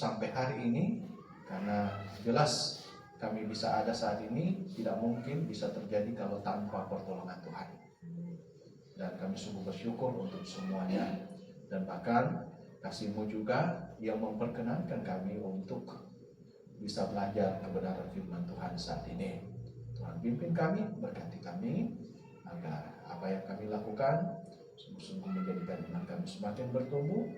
sampai hari ini, karena jelas kami bisa ada saat ini tidak mungkin bisa terjadi kalau tanpa pertolongan Tuhan. Dan kami sungguh bersyukur untuk semuanya, dan bahkan kasih-Mu juga yang memperkenankan kami untuk bisa belajar kebenaran firman Tuhan saat ini. Tuhan pimpin kami, berkati kami, agar apa yang kami lakukan sungguh-sungguh menjadikan iman kami semakin bertumbuh,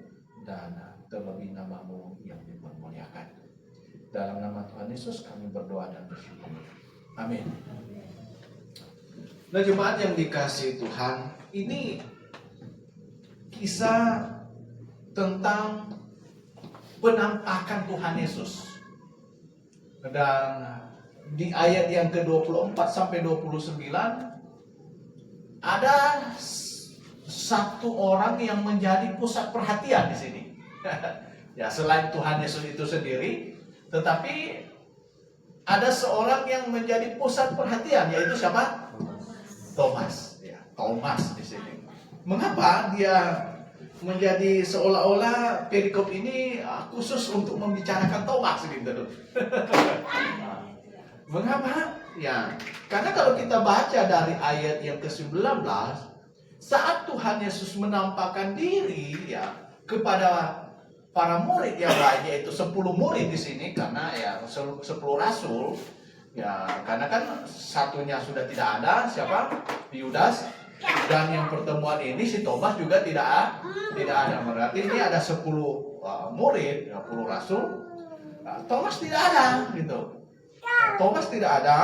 dan terlebih nama-Mu yang dipermuliakan. Dalam nama Tuhan Yesus kami berdoa dan bersyukur. Amin. Nah, jemaat yang dikasihi Tuhan, ini kisah tentang penampakan Tuhan Yesus. Dan di ayat yang ke-24 sampai 29 ada satu orang yang menjadi pusat perhatian di sini. Ya, selain Tuhan Yesus itu sendiri, tetapi ada seorang yang menjadi pusat perhatian, yaitu siapa? Thomas. Ya, Thomas di sini. Mengapa dia menjadi seolah-olah perikop ini khusus untuk membicarakan Thomas gitu? Mengapa? Ya, karena kalau kita baca dari ayat yang ke-19, saat Tuhan Yesus menampakkan diri ya kepada para murid yang lain, yaitu 10 murid di sini, karena ya 10 rasul ya, karena kan satunya sudah tidak ada, siapa? Yudas. Dan yang pertemuan ini si Thomas juga tidak ada. Berarti ini ada 10 murid, 10 rasul. Thomas tidak ada gitu. Thomas tidak ada.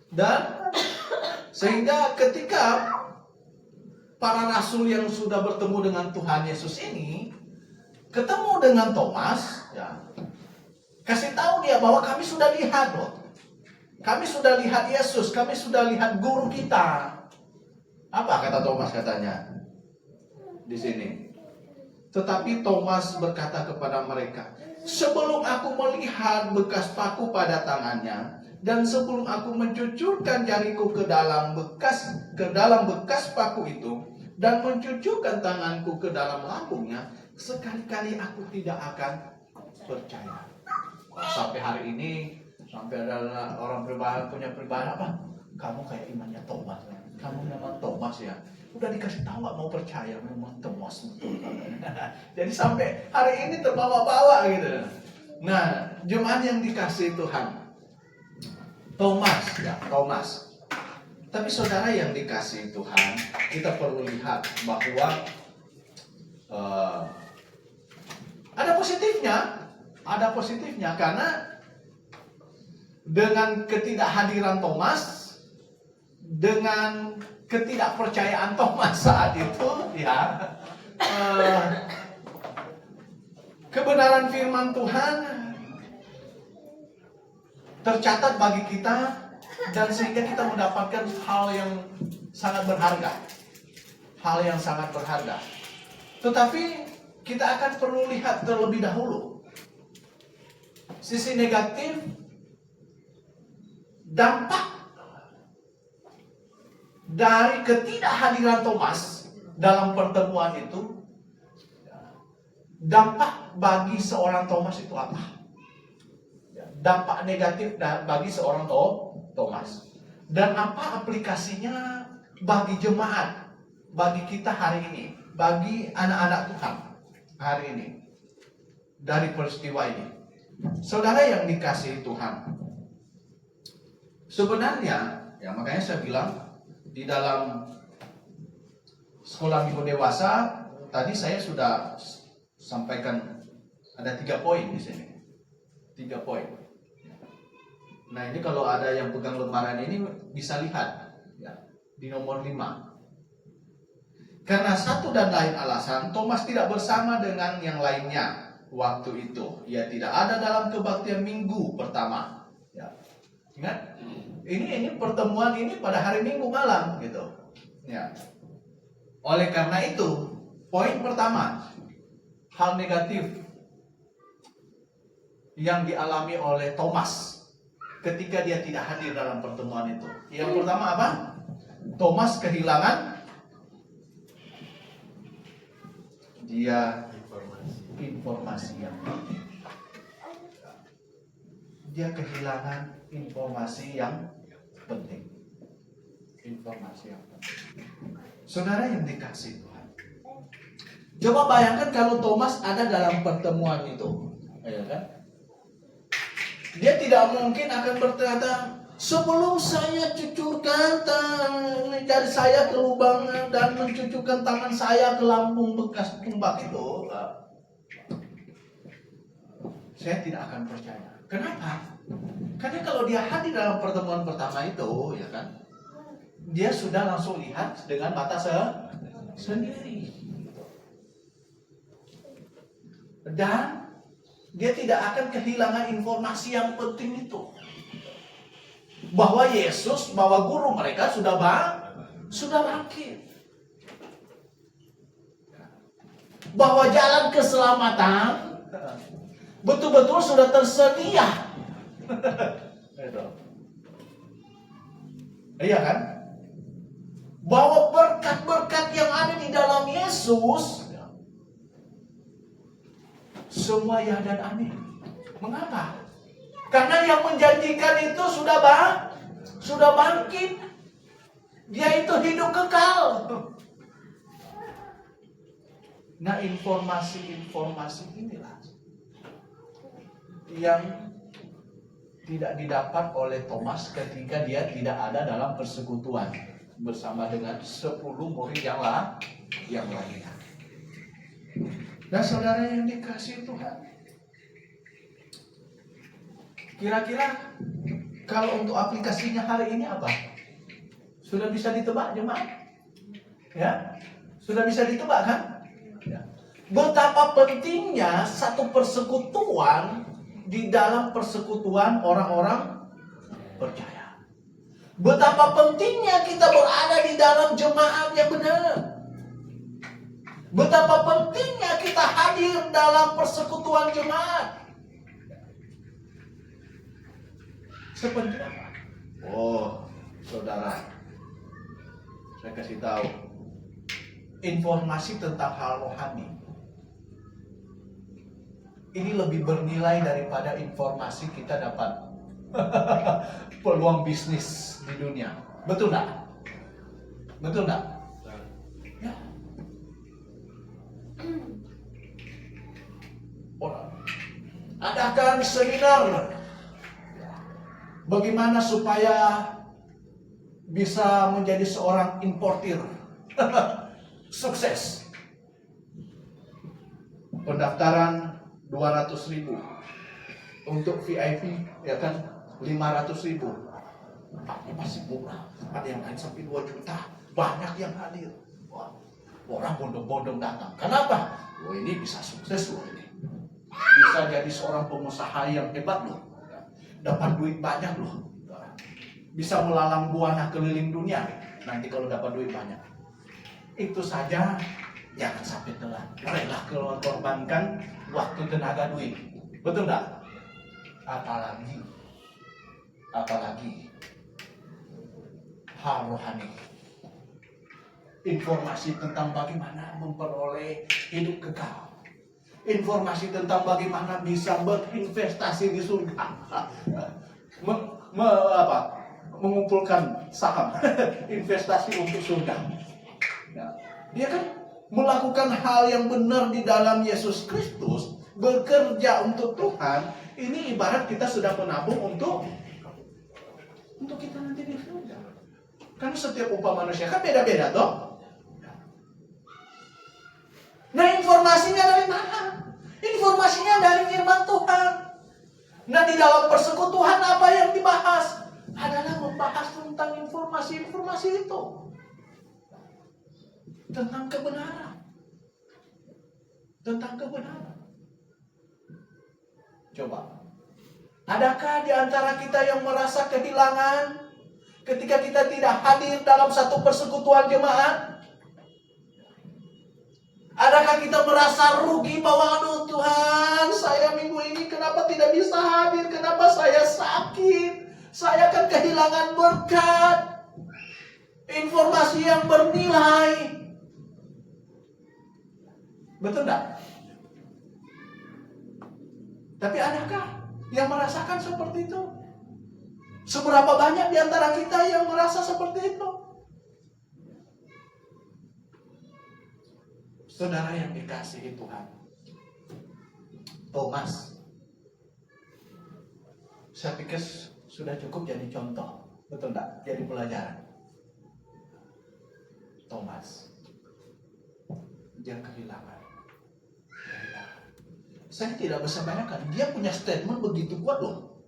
Dan sehingga ketika para rasul yang sudah bertemu dengan Tuhan Yesus ini ketemu dengan Thomas, ya, kasih tahu dia bahwa kami sudah lihat loh. Kami sudah lihat Yesus, kami sudah lihat guru kita. Apa kata Thomas katanya di sini? Tetapi Thomas berkata kepada mereka, sebelum aku melihat bekas paku pada tangannya, dan sebelum aku mencucurkan jariku ke dalam bekas paku itu, dan mencucurkan tanganku ke dalam lambungnya, sekali-kali aku tidak akan percaya. Sampai hari ini, sampai ada orang punya peribahasa apa? Kamu kayak imannya Thomas, kamu memang Thomas ya. Udah dikasih tahu nggak mau percaya, memang Thomas betul. Jadi sampai hari ini terbawa-bawa gitu. Nah, jemaat yang dikasihi Tuhan, Thomas ya, Thomas. Tapi saudara yang dikasihi Tuhan, kita perlu lihat bahwa ada positifnya karena dengan ketidakhadiran Thomas, dengan ketidakpercayaan Thomas saat itu, ya, kebenaran firman Tuhan tercatat bagi kita, dan sehingga kita mendapatkan hal yang sangat berharga. Tetapi kita akan perlu lihat terlebih dahulu sisi negatif, dampak dari ketidakhadiran Thomas dalam pertemuan itu. Dampak bagi seorang Thomas itu apa? Dampak negatif bagi seorang Thomas. Dan apa aplikasinya bagi jemaat, bagi kita hari ini, bagi anak-anak Tuhan hari ini dari peristiwa ini. Saudara yang dikasihi Tuhan, sebenarnya ya, makanya saya bilang di dalam sekolah minggu dewasa tadi saya sudah sampaikan ada 3 poin di sini. 3 poin. Nah, ini kalau ada yang pegang lembaran ini bisa lihat ya, di nomor 5. Karena satu dan lain alasan Thomas tidak bersama dengan yang lainnya waktu itu. Ia tidak ada dalam kebaktian minggu pertama. Ya. Ingat? Ini pertemuan ini pada hari Minggu malam gitu. Ya. Oleh karena itu, poin pertama, hal negatif yang dialami oleh Thomas ketika dia tidak hadir dalam pertemuan itu. Yang pertama apa? Thomas kehilangan informasi yang penting. dia kehilangan informasi yang penting. Informasi yang penting. Saudara yang dikasih Tuhan, coba bayangkan kalau Thomas ada dalam pertemuan itu, ya kan? Dia tidak mungkin akan berkata, sebelum saya cucurkan jari saya ke lubang dan mencucurkan tangan saya ke lambung bekas tumbak itu, saya tidak akan percaya. Kenapa? Karena kalau dia hadir dalam pertemuan pertama itu, ya kan, dia sudah langsung lihat dengan mata sendiri. Dan dia tidak akan kehilangan informasi yang penting itu. Bahwa Yesus, bahwa guru mereka sudah bangkit. Bahwa jalan keselamatan betul-betul sudah tersedia. Iya kan? Bahwa berkat-berkat yang ada di dalam Yesus semua ya dan amin. Mengapa? Karena yang menjanjikan itu sudah bangkit. Dia itu hidup kekal. Nah, informasi-informasi inilah yang tidak didapat oleh Thomas ketika dia tidak ada dalam persekutuan bersama dengan 10 murid yang lainnya. Nah, saudara yang dikasihi Tuhan, kira-kira kalau untuk aplikasinya hari ini apa? Sudah bisa ditebak jemaat? Ya? Sudah bisa ditebak kan? Ya. Betapa pentingnya satu persekutuan di dalam persekutuan orang-orang percaya. Betapa pentingnya kita berada di dalam jemaat yang benar. Betapa pentingnya kita hadir dalam persekutuan jemaat. Sepenting apa? Oh, saudara, saya kasih tahu. Informasi tentang hal rohani ini lebih bernilai daripada informasi kita dapat peluang bisnis di dunia. Betul enggak? Betul enggak? Ya. Adakan seminar bagaimana supaya bisa menjadi seorang importir sukses. Pendaftaran 200.000 untuk VIP, ya kan, 500.000. Ini masih murah. Ada yang lain sampai 2 juta. Banyak yang hadir. Wah, orang bondong-bondong datang. Kenapa? Oh, ini bisa sukses loh ini. Bisa jadi seorang pengusaha yang hebat loh. Dapat duit banyak loh. Bisa melalang buana keliling dunia nanti kalau dapat duit banyak. Itu saja jangan sampai telat. Rela korbankan waktu, tenaga, duit. Betul enggak? Apalagi hal rohani. Informasi tentang bagaimana memperoleh hidup kekal. Informasi tentang bagaimana bisa berinvestasi di surga. Mengumpulkan saham. Investasi untuk surga. Ya. Dia kan melakukan hal yang benar di dalam Yesus Kristus. Bekerja untuk Tuhan. Ini ibarat kita sudah menabung untuk kita nanti di surga. Karena setiap upah manusia kan beda-beda toh. Nah, informasinya dari mana? Informasinya dari firman Tuhan. Nah, di dalam persekutuan apa yang dibahas? Adalah membahas tentang informasi-informasi itu. Tentang kebenaran. Tentang kebenaran. Coba. Adakah di antara kita yang merasa kehilangan ketika kita tidak hadir dalam satu persekutuan jemaat? Adakah kita merasa rugi bahwa aduh Tuhan, saya minggu ini kenapa tidak bisa hadir? Kenapa saya sakit? Saya akan kehilangan berkat, informasi yang bernilai. Betul enggak? Tapi adakah yang merasakan seperti itu? Seberapa banyak di antara kita yang merasa seperti itu? Saudara yang dikasihi Tuhan, Thomas, saya pikir sudah cukup jadi contoh, betul enggak? Jadi pelajaran. Thomas, dia kehilangan. Saya tidak bisa bayangkan, dia punya statement begitu kuat loh.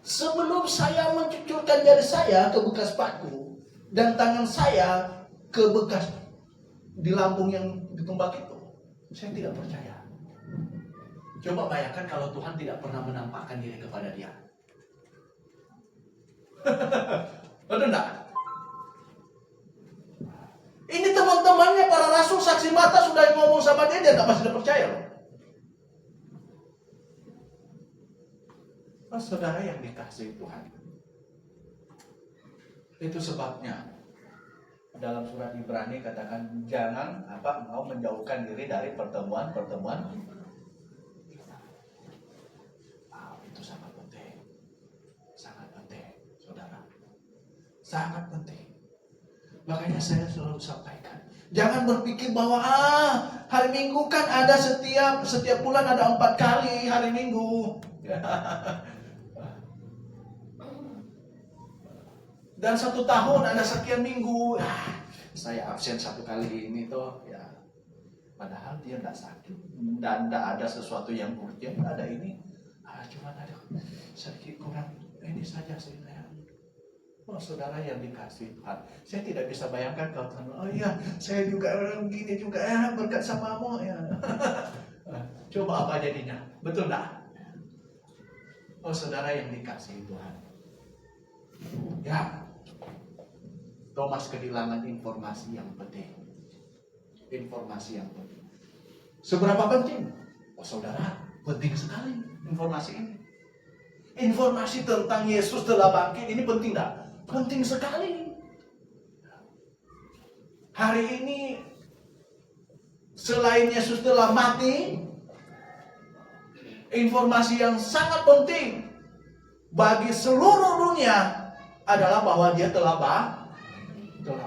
Sebelum saya mencucurkan jari saya ke bekas paku dan tangan saya ke bekas di lambung yang ditumbak itu, saya tidak percaya. Coba bayangkan kalau Tuhan tidak pernah menampakkan diri kepada dia. Betul enggak? Ini teman-temannya para rasul saksi mata sudah ngomong sama dia masih tidak percaya loh. Oh, saudara yang dikasihi Tuhan, itu sebabnya dalam surat Ibrani katakan jangan mau menjauhkan diri dari pertemuan-pertemuan. Itu sangat penting, saudara, sangat penting. Makanya saya selalu sampaikan, jangan berpikir bahwa hari Minggu kan ada setiap bulan ada 4 kali hari Minggu. Dan 1 tahun ada sekian minggu. Saya absen 1 kali ini toh ya. Padahal dia tidak sakit dan tidak ada sesuatu yang urgent. Ada ini, cuma ada sedikit kurang ini saja sih. Oh, saudara yang dikasih Tuhan, saya tidak bisa bayangkan kalau Tuhan, oh iya, saya juga orang gini juga berkat samamu ya. Coba apa jadinya, betul enggak? Oh, saudara yang dikasih Tuhan, ya, Thomas kehilangan informasi yang penting. Informasi yang penting. Seberapa penting? Oh, saudara, penting sekali informasi ini. Informasi tentang Yesus telah bangkit ini penting enggak? Penting sekali. Hari ini selain Yesus telah mati, informasi yang sangat penting bagi seluruh dunia adalah bahwa dia telah bangkit.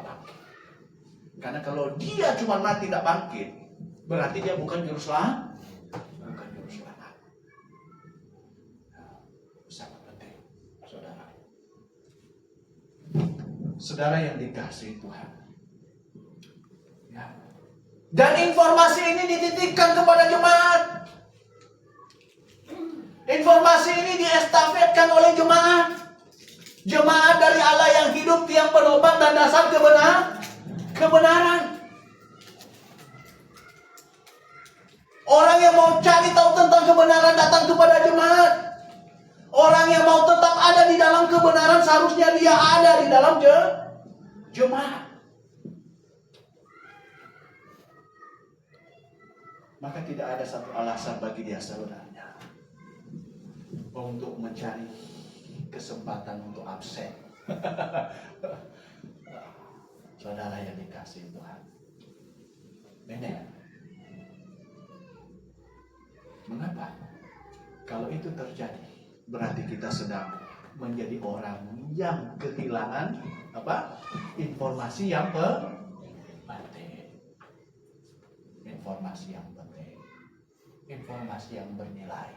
Karena kalau dia cuma mati tidak bangkit, berarti dia bukan juru selamat. Sangat penting, saudara. Saudara yang dikasihi Tuhan, ya. Dan informasi ini dititipkan kepada jemaat. Informasi ini diestafetkan oleh jemaat. Jemaat dari Allah yang hidup, yang penopang dan dasar kebenaran. Orang yang mau cari tahu tentang kebenaran datang kepada jemaat. Orang yang mau tetap ada di dalam kebenaran seharusnya dia ada di dalam jemaat. Maka tidak ada satu alasan bagi dia sebenarnya untuk mencari kesempatan untuk absen. Saudara yang dikasihi Tuhan, benar. Mengapa? Kalau itu terjadi, berarti kita sedang menjadi orang yang kehilangan informasi yang penting. Informasi yang penting. Informasi yang bernilai.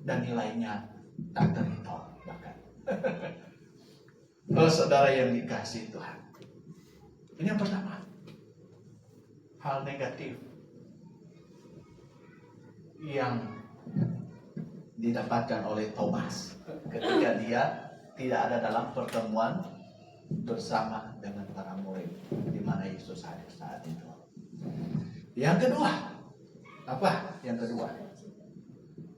Dan nilainya tak terhitung bahkan. Oh, saudara yang dikasihi Tuhan, ini yang pertama, hal negatif yang didapatkan oleh Thomas ketika dia tidak ada dalam pertemuan bersama dengan para murid di mana Yesus hadir saat itu. Yang kedua, apa? Yang kedua,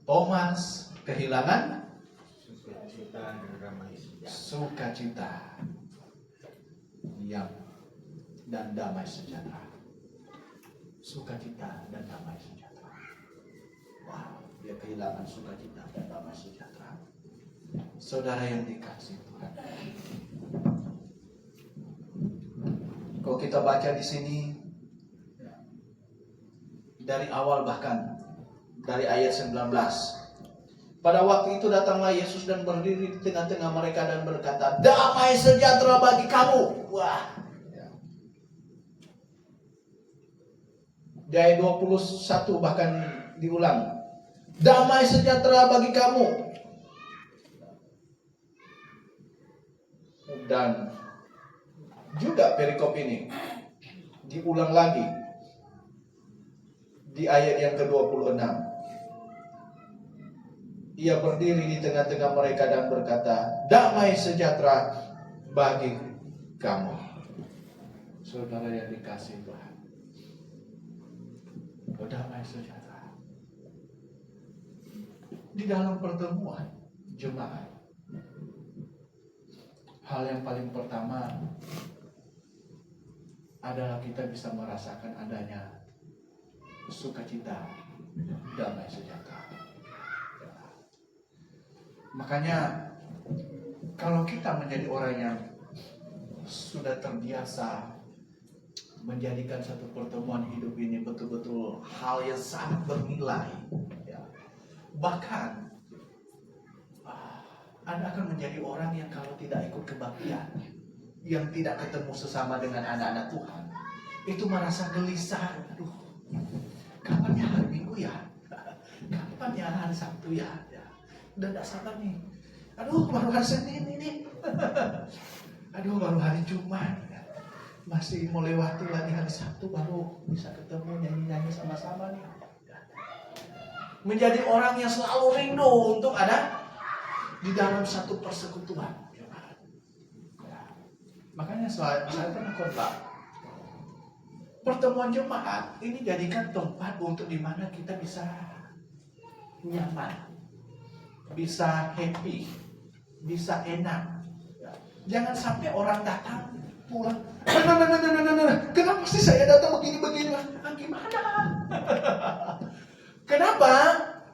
Thomas kehilangan sukacita dan damai sejahtera. Sukacita dan damai sejahtera. Wow, dia kehilangan sukacita dan damai sejahtera. Saudara yang dikasihi Tuhan, kalau kita baca di sini dari awal, bahkan dari ayat 19, Pada waktu itu datanglah Yesus dan berdiri di tengah-tengah mereka dan berkata, damai sejahtera bagi kamu. Wah. Di ayat 21 bahkan diulang. Damai sejahtera bagi kamu. Dan juga perikop ini diulang lagi di ayat yang ke-26. Ia berdiri di tengah-tengah mereka dan berkata, damai sejahtera bagi kamu. Saudara yang dikasihi Tuhan, damai sejahtera. Di dalam pertemuan jemaat, hal yang paling pertama adalah kita bisa merasakan adanya sukacita, damai sejahtera. Makanya kalau kita menjadi orang yang sudah terbiasa menjadikan satu pertemuan hidup ini betul-betul hal yang sangat bernilai, ya. Bahkan Anda akan menjadi orang yang kalau tidak ikut kebaktian, yang tidak ketemu sesama dengan anak-anak Tuhan, itu merasa gelisah. Aduh, kapan ya hari Minggu ya? Kapan ya hari Sabtu ya? Udah gak sabar nih. Aduh, baru hari Senin ini. Aduh, baru hari Jumat. Masih mau lewati lagi hari Sabtu, baru bisa ketemu nyanyi-nyanyi sama-sama nih. Menjadi orang yang selalu rindu untuk ada di dalam satu persekutuan. Makanya saya pernah khotbah, pertemuan jemaat ini jadikan tempat untuk dimana kita bisa nyaman, bisa happy, bisa enak. Jangan sampai orang datang pulang, kenapa sih saya datang begini-begini? Gimana? Kenapa?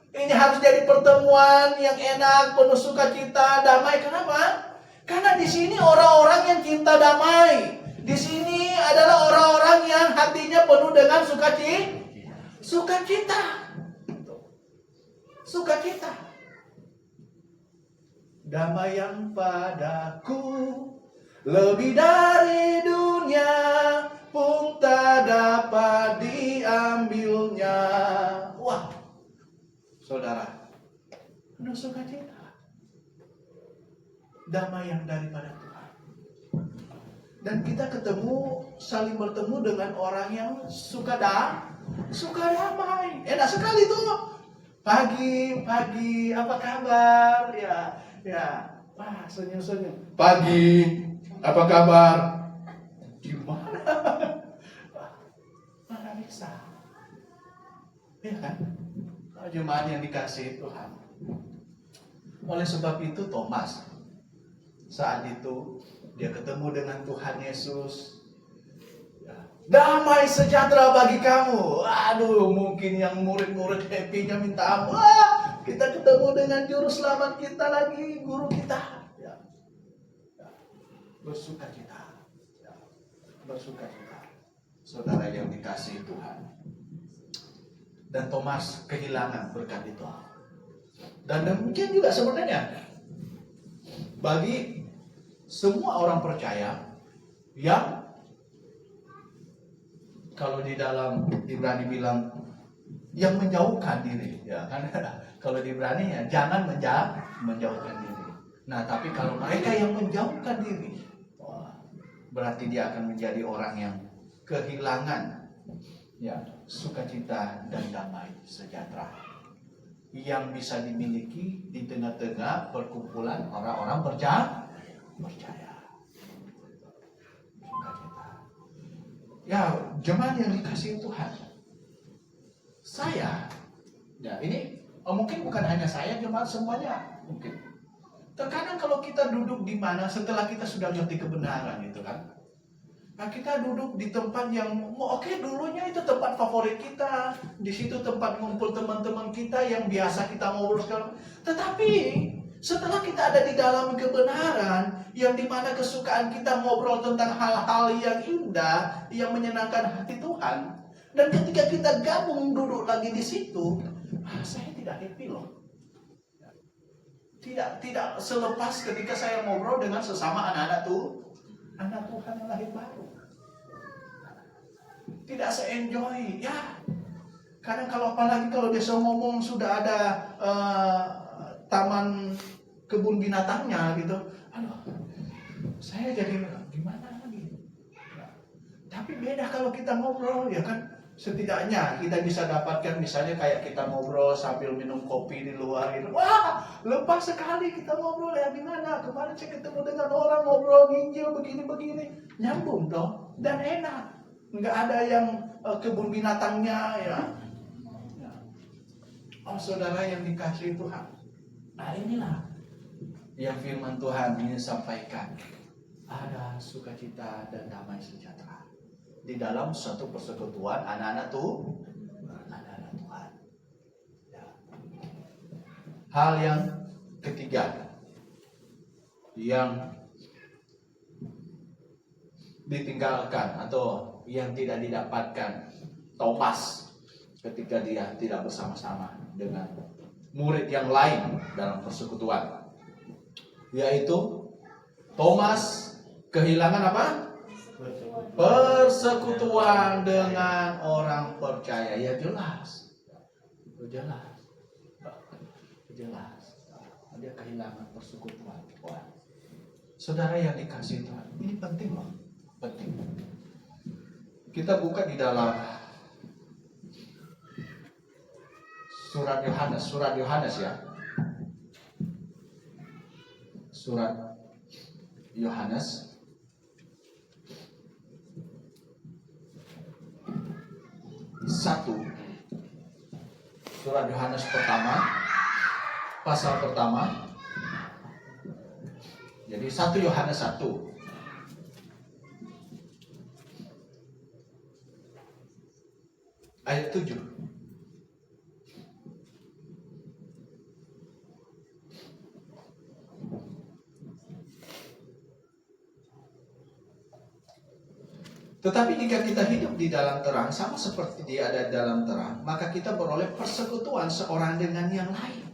Ini harus jadi pertemuan yang enak, penuh sukacita, damai. Kenapa? Karena di sini orang-orang yang cinta damai. Di sini adalah orang-orang yang hatinya penuh dengan sukacita. Sukacita. Damai yang padaku lebih dari dunia pun tak dapat diambilnya. Wah, saudara, penuh sukacita. Damai yang daripada Tuhan. Dan kita saling bertemu dengan orang yang suka damai. Enak sekali tuh. Pagi, apa kabar? Ya, wah, senyum-senyum. Pagi, apa kabar? Gimana? Mana bisa? Ya kan? Jemaat yang dikasihi Tuhan. Oleh sebab itu Thomas, saat itu dia ketemu dengan Tuhan Yesus. Damai sejahtera bagi kamu. Aduh, mungkin yang murid-murid happy-nya minta ampun. Wah, kita ketemu dengan juru selamat kita lagi, guru kita. Bersukacita. Bersukacita. Saudara yang dikasihi Tuhan. Dan Thomas kehilangan berkat itu. Dan mungkin juga sebenarnya bagi semua orang percaya yang kalau di dalam Ibrani bilang yang menjauhkan diri, ya kan? Kalau di Ibrani ya jangan menjauhkan diri. Nah, tapi kalau mereka yang menjauhkan diri, berarti dia akan menjadi orang yang kehilangan ya sukacita dan damai sejahtera yang bisa dimiliki di tengah-tengah perkumpulan orang-orang percaya. Ya, jemaat yang dikasihi Tuhan. Saya, ya ini mungkin bukan hanya saya, jemaat semuanya mungkin. Terkadang kalau kita duduk di mana setelah kita sudah ngerti kebenaran itu kan. Nah, kita duduk di tempat yang oke, dulunya itu tempat favorit kita. Di situ tempat ngumpul teman-teman kita yang biasa kita ngobrol sekarang. Tetapi setelah kita ada di dalam kebenaran, yang dimana kesukaan kita ngobrol tentang hal-hal yang indah, yang menyenangkan hati Tuhan, dan ketika kita gabung duduk lagi di situ, saya tidak happy loh. Tidak selepas ketika saya ngobrol dengan sesama anak Tuhan yang lahir baru. Tidak se-enjoy ya. Kadang apalagi kalau dia ngomong sudah ada taman kebun binatangnya gitu. Aduh, saya jadi gimana lagi? Tapi beda kalau kita ngobrol ya kan. Setidaknya kita bisa dapatkan misalnya kayak kita ngobrol sambil minum kopi di luar gitu. Wah, lepas sekali kita ngobrol ya gimana? Kemarin saya ketemu dengan orang ngobrol nginjil begini-begini. Nyambung dong dan enak. Nggak ada yang kebun binatangnya ya. Oh saudara yang dikasihi Tuhan. Nah inilah yang firman Tuhan ini sampaikan. Ada sukacita dan damai sejahtera di dalam suatu persekutuan anak-anak Tuhan. Ya. Hal yang ketiga yang ditinggalkan atau yang tidak didapatkan Thomas ketika dia tidak bersama-sama dengan murid yang lain dalam persekutuan, yaitu Thomas kehilangan apa? Persekutuan dengan orang percaya. Ya jelas. Dia kehilangan persekutuan. Wah. Saudara yang dikasihi Tuhan, ini penting loh. Penting. Kita buka di dalam surat Yohanes ya. Surat Yohanes Surat Yohanes pertama, pasal pertama. Jadi 1 Yohanes 1 ayat 7. Tetapi jika kita hidup di dalam terang, sama seperti dia ada dalam terang, maka kita beroleh persekutuan seorang dengan yang lain.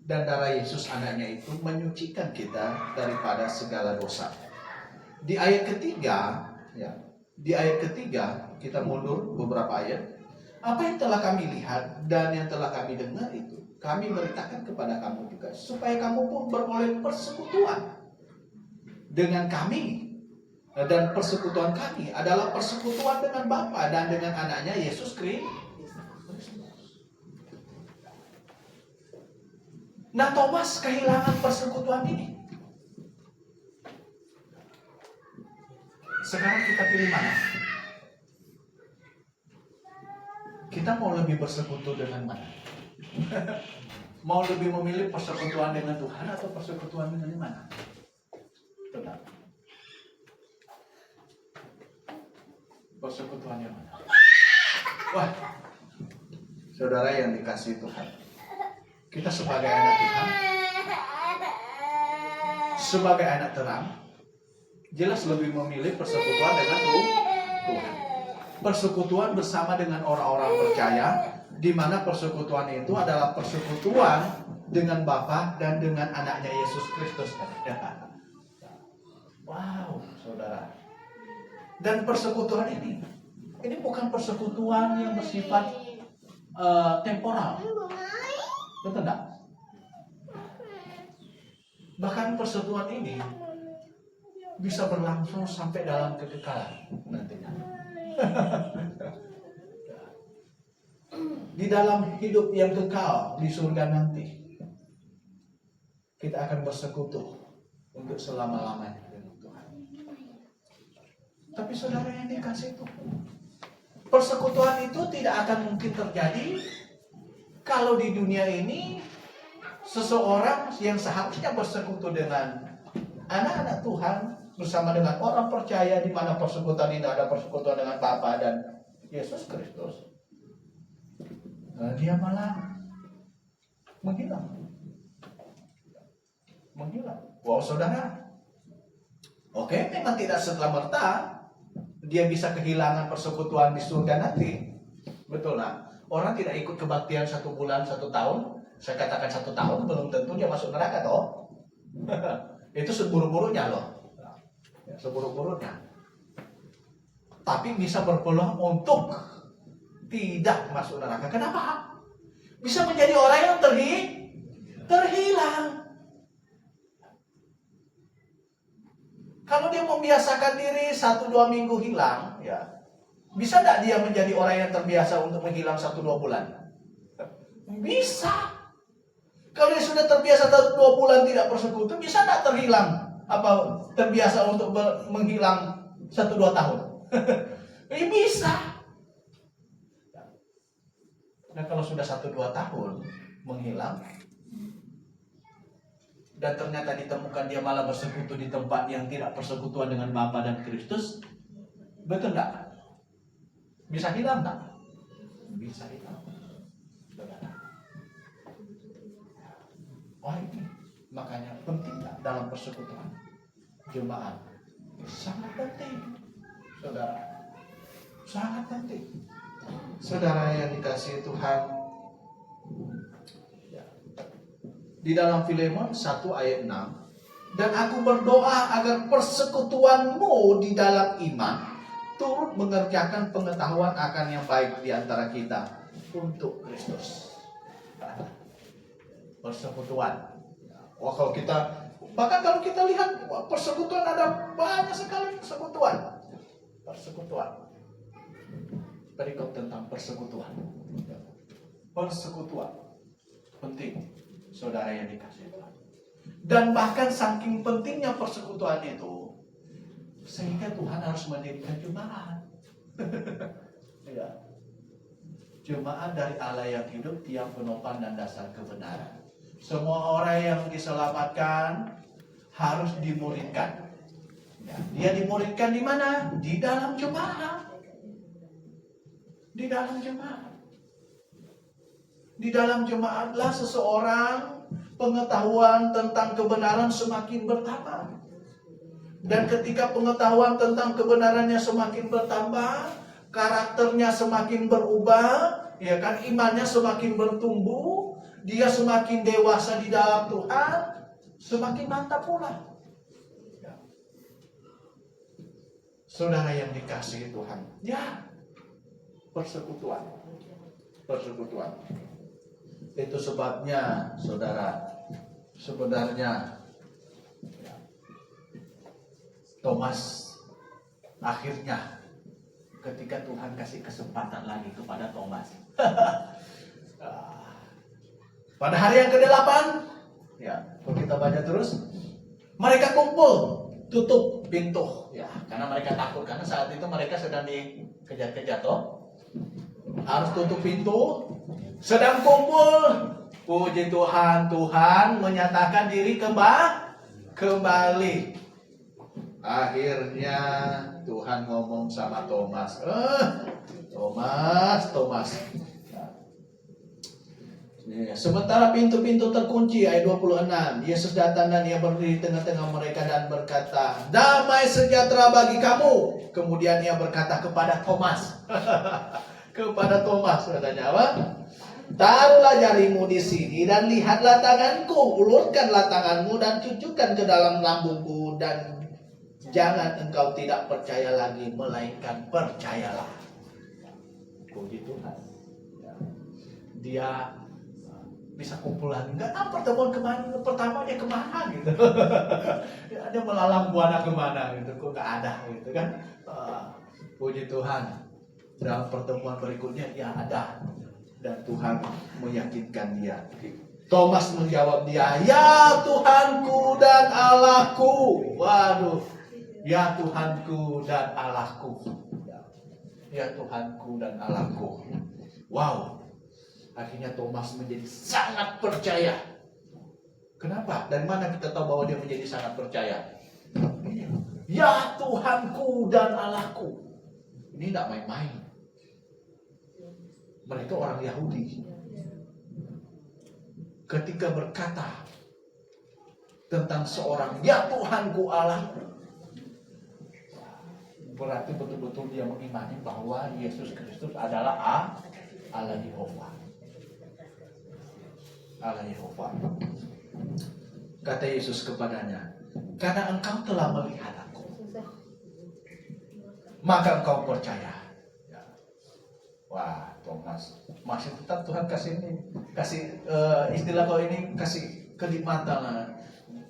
Dan darah Yesus anaknya itu menyucikan kita daripada segala dosa. Di ayat ketiga, kita mundur beberapa ayat. Apa yang telah kami lihat dan yang telah kami dengar itu, kami beritakan kepada kamu juga, supaya kamu pun beroleh persekutuan dengan kami. Dan persekutuan kami adalah persekutuan dengan Bapa dan dengan anaknya Yesus Kristus. Nah, Thomas kehilangan persekutuan ini. Sekarang kita pilih mana? Kita mau lebih bersekutu dengan mana? Mau lebih memilih persekutuan dengan Tuhan atau persekutuan dengan mana? Tetap. Persekutuan yang mana? Wah, saudara yang dikasihi Tuhan, kita sebagai anak Tuhan, sebagai anak terang, jelas lebih memilih persekutuan dengan Tuhan. Persekutuan bersama dengan orang-orang percaya, di mana persekutuan itu adalah persekutuan dengan Bapa dan dengan anaknya Yesus Kristus. Wow, saudara. Dan persekutuan ini bukan persekutuan yang bersifat temporal. Betul tidak? Bahkan persekutuan ini bisa berlangsung sampai dalam kekekalan nantinya. Di dalam hidup yang kekal di surga nanti, kita akan bersekutu untuk selama-lamanya. Tapi saudara yang dikasih itu, persekutuan itu tidak akan mungkin terjadi kalau di dunia ini seseorang yang seharusnya bersekutu dengan anak-anak Tuhan bersama dengan orang percaya, di mana persekutuan ini ada persekutuan dengan Bapa dan Yesus Kristus, dia malah menghilang. Wow, saudara. Oke, memang tidak serta-merta dia bisa kehilangan persekutuan di surga nanti. Betul lah. Orang tidak ikut kebaktian 1 bulan, 1 tahun. Saya katakan 1 tahun belum tentu dia masuk neraka toh. Itu seburu-burunya loh. Ya, seburu-burunya. Tapi bisa berpeluang untuk tidak masuk neraka. Kenapa? Bisa menjadi orang yang terhilang. Kalau dia membiasakan diri 1-2 minggu hilang, ya bisa tidak dia menjadi orang yang terbiasa untuk menghilang 1-2 bulan? Bisa. Kalau dia sudah terbiasa 1-2 bulan tidak bersekutu, bisa tidak terbiasa untuk menghilang 1-2 tahun? Bisa. Nah kalau sudah 1-2 tahun menghilang, dan ternyata ditemukan dia malah bersekutu di tempat yang tidak persekutuan dengan Bapa dan Kristus, betul enggak? Bisa hilang enggak? Bisa hilang. Saudara. Oh ini makanya penting enggak dalam persekutuan jemaat? Sangat penting, saudara. Sangat penting. Saudara yang dikasihi Tuhan, di dalam Filemon 1 ayat 6, dan aku berdoa agar persekutuanmu di dalam iman turut mengerjakan pengetahuan akan yang baik di antara kita untuk Kristus. Persekutuan. Wah, bahkan kalau kita lihat persekutuan, ada banyak sekali persekutuan. Berikut tentang persekutuan. Persekutuan penting, saudara yang dikasihi Tuhan. Dan bahkan saking pentingnya persekutuan itu, sehingga Tuhan harus mendirikan jemaat. Ya. Jemaat dari Allah yang hidup, tiang penopang dan dasar kebenaran. Semua orang yang diselamatkan harus dimuridkan. Ya. Dia dimuridkan di mana? Di dalam jemaat. Di dalam jemaat. Di dalam jemaatlah seseorang pengetahuan tentang kebenaran semakin bertambah. Dan ketika pengetahuan tentang kebenarannya semakin bertambah, karakternya semakin berubah, ya kan, imannya semakin bertumbuh, dia semakin dewasa di dalam Tuhan, semakin mantap pula. Ya. Saudara yang dikasihi Tuhan, ya, persekutuan. Itu sebabnya, saudara, sebenarnya Thomas akhirnya ketika Tuhan kasih kesempatan lagi kepada Thomas pada hari yang ke-8, ya, kalau kita baca terus, mereka kumpul, tutup pintu, ya, karena mereka takut, karena saat itu mereka sedang dikejar-kejar, toh, harus tutup pintu, sedang kumpul. Puji Tuhan, Tuhan menyatakan diri kembali. Akhirnya Tuhan ngomong sama Thomas, Thomas. Sementara pintu-pintu terkunci, ayat 26, Yesus datang dan ia berdiri di tengah-tengah mereka dan berkata, damai sejahtera bagi kamu. Kemudian ia berkata kepada Thomas, katanya apa? Taruhlah jarimu di sini dan lihatlah tanganku, ulurkanlah tanganmu dan cucukkan ke dalam lambungku, dan jangan engkau tidak percaya lagi, melainkan percayalah. Puji Tuhan. Dia bisa kumpul lagi. Enggak tahu pertemuan pertama dia kemana gitu. Dia melalang buana kemana gitu. Kok enggak ada gitu kan. Puji Tuhan. Dalam pertemuan berikutnya dia ada. Dan Tuhan meyakinkan dia. Thomas menjawab dia, ya Tuhanku dan Allahku. Waduh. Ya Tuhanku dan Allahku. Ya Tuhanku dan Allahku. Wow. Akhirnya Thomas menjadi sangat percaya. Kenapa? Dari mana kita tahu bahwa dia menjadi sangat percaya? Ya Tuhanku dan Allahku. Ini tidak main-main. Mereka orang Yahudi. Ketika berkata tentang seorang ya Tuhanku Allahku, berarti betul-betul dia mengimani bahwa Yesus Kristus adalah Allah Yehova. Allah Yehova. Kata Yesus kepadanya, karena engkau telah melihat aku, maka engkau percaya. Ya. Wah, Thomas, masih tetap Tuhan kasih istilah kau ini, kasih kenikmatan.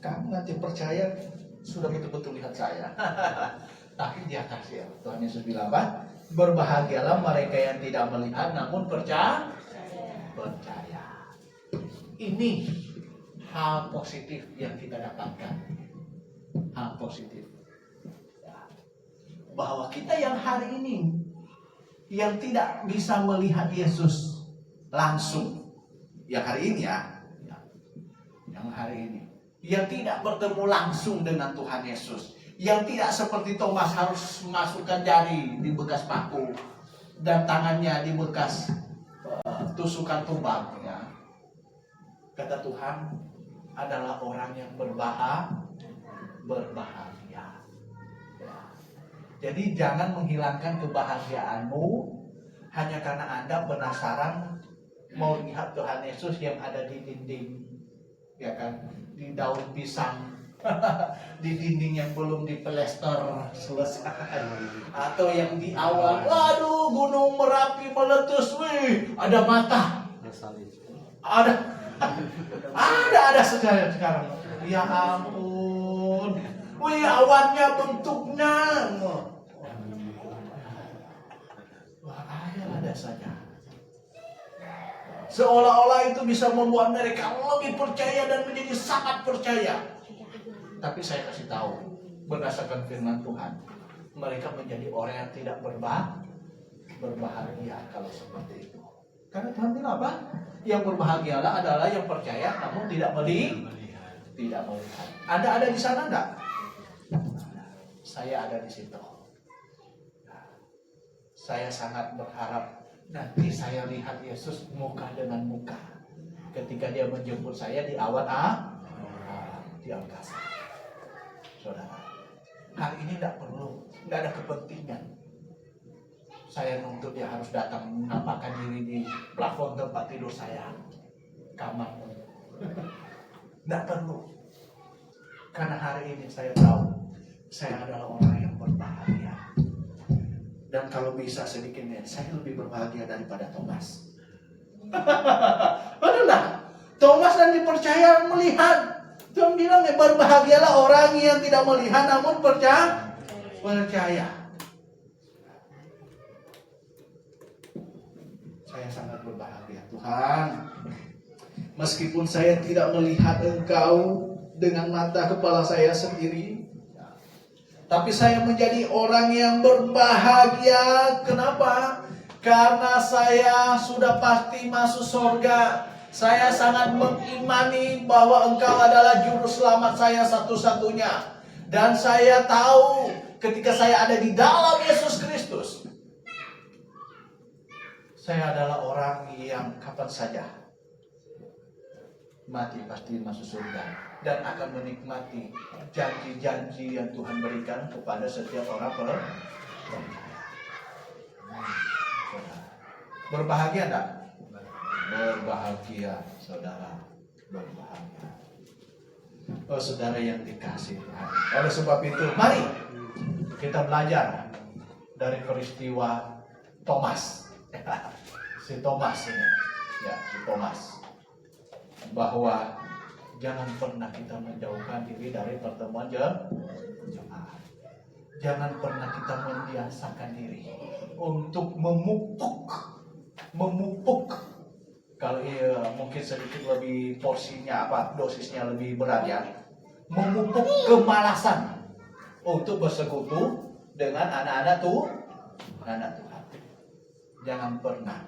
Kamu nanti percaya sudah betul-betul lihat saya. Tapi dia kasih, Tuhan Yesus bilang apa? Berbahagialah mereka yang tidak melihat namun percaya. Ini hal positif yang kita dapatkan. Hal positif. Bahwa kita yang hari ini yang tidak bisa melihat Yesus langsung, yang hari ini yang hari ini, yang tidak bertemu langsung dengan Tuhan Yesus, yang tidak seperti Thomas harus memasukkan jari di bekas paku dan tangannya di bekas tusukan tombak. Kata Tuhan adalah orang yang berbahagia. Jadi jangan menghilangkan kebahagiaanmu hanya karena Anda penasaran mau lihat Tuhan Yesus yang ada di dinding, ya kan, di daun pisang, di dinding yang belum diplester selesai, atau yang di awal, waduh gunung Merapi meletus, wih ada mata, ada sekarang, ya ampun, wih awannya bentuknya, wah ada saja. Seolah-olah itu bisa membuat mereka lebih percaya dan menjadi sangat percaya. Tapi saya kasih tahu, berdasarkan firman Tuhan, mereka menjadi orang yang tidak berbahagia kalau seperti itu. Karena Tuhan bilang apa? Yang berbahagialah adalah yang percaya namun tidak melihat. Anda ada di sana enggak? Saya ada di situ. Saya sangat berharap nanti saya lihat Yesus muka dengan muka ketika dia menjemput saya di awan di angkasa. Saudara, hari ini tidak ada kepentingan saya nuntut dia harus datang menampakkan diri di plafon tempat tidur saya, kamar. Tidak perlu, karena hari ini saya tahu saya adalah orang yang berbahagia. Dan kalau bisa sedikitnya, saya lebih berbahagia daripada Thomas. Betul tak? Thomas dan dipercaya melihat. Tuhan bilang ya, berbahagialah orang yang tidak melihat namun percaya. Saya sangat berbahagia, Tuhan. Meskipun saya tidak melihat Engkau dengan mata kepala saya sendiri, tapi saya menjadi orang yang berbahagia. Kenapa? Karena saya sudah pasti masuk surga. Saya sangat mengimani bahwa Engkau adalah juru selamat saya satu-satunya. Dan saya tahu ketika saya ada di dalam Yesus Kristus, saya adalah orang yang kapan saja mati pasti masuk surga dan akan menikmati janji-janji yang Tuhan berikan kepada setiap orang percaya. Berbahagia enggak? Berbahagia, saudara. Berbahagia. Oh, saudara yang dikasihi Tuhan. Oleh sebab itu, mari kita belajar dari peristiwa Thomas. Si Thomas ini. Ya, si Thomas. Bahwa jangan pernah kita menjauhkan diri dari pertemuan jemaat. Jangan pernah kita membiasakan diri untuk memupuk. Kalau mungkin sedikit lebih porsinya dosisnya lebih berat ya. Memupuk kemalasan untuk bersekutu dengan anak-anak Tuhan. Jangan pernah.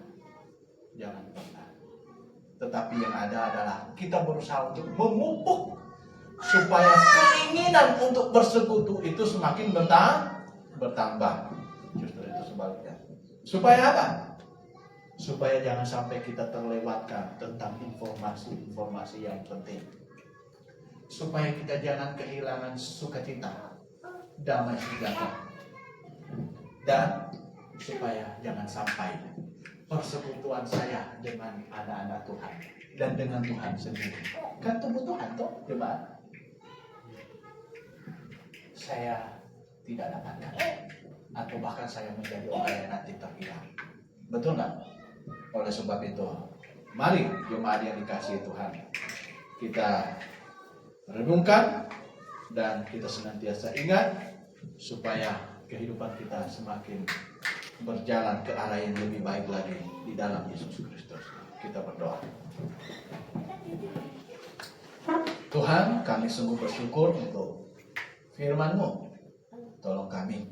Tetapi yang ada adalah kita berusaha untuk memupuk supaya keinginan untuk bersekutu itu semakin bertambah. Justru itu sebaliknya. Supaya apa? Supaya jangan sampai kita terlewatkan tentang informasi-informasi yang penting. Supaya kita jangan kehilangan sukacita, damai sejahtera. Dan supaya jangan sampai persekutuan saya dengan anak-anak Tuhan dan dengan Tuhan sendiri. Kan tunggu Tuhan toh, jemaat. Saya tidak dapatkan, atau bahkan saya menjadi orang yang nanti terhilang. Betul nggak? Oleh sebab itu, mari jemaat yang dikasihi Tuhan, kita renungkan dan kita senantiasa ingat supaya kehidupan kita semakin berjalan ke arah yang lebih baik lagi di dalam Yesus Kristus. Kita berdoa. Tuhan, kami sungguh bersyukur untuk firman-Mu. Tolong kami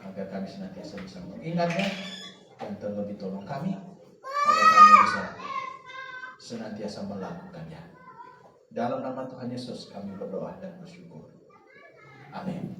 agar kami senantiasa bisa mengingatnya, dan terlebih tolong kami agar kami bisa senantiasa melakukannya. Dalam nama Tuhan Yesus kami berdoa dan bersyukur. Amin.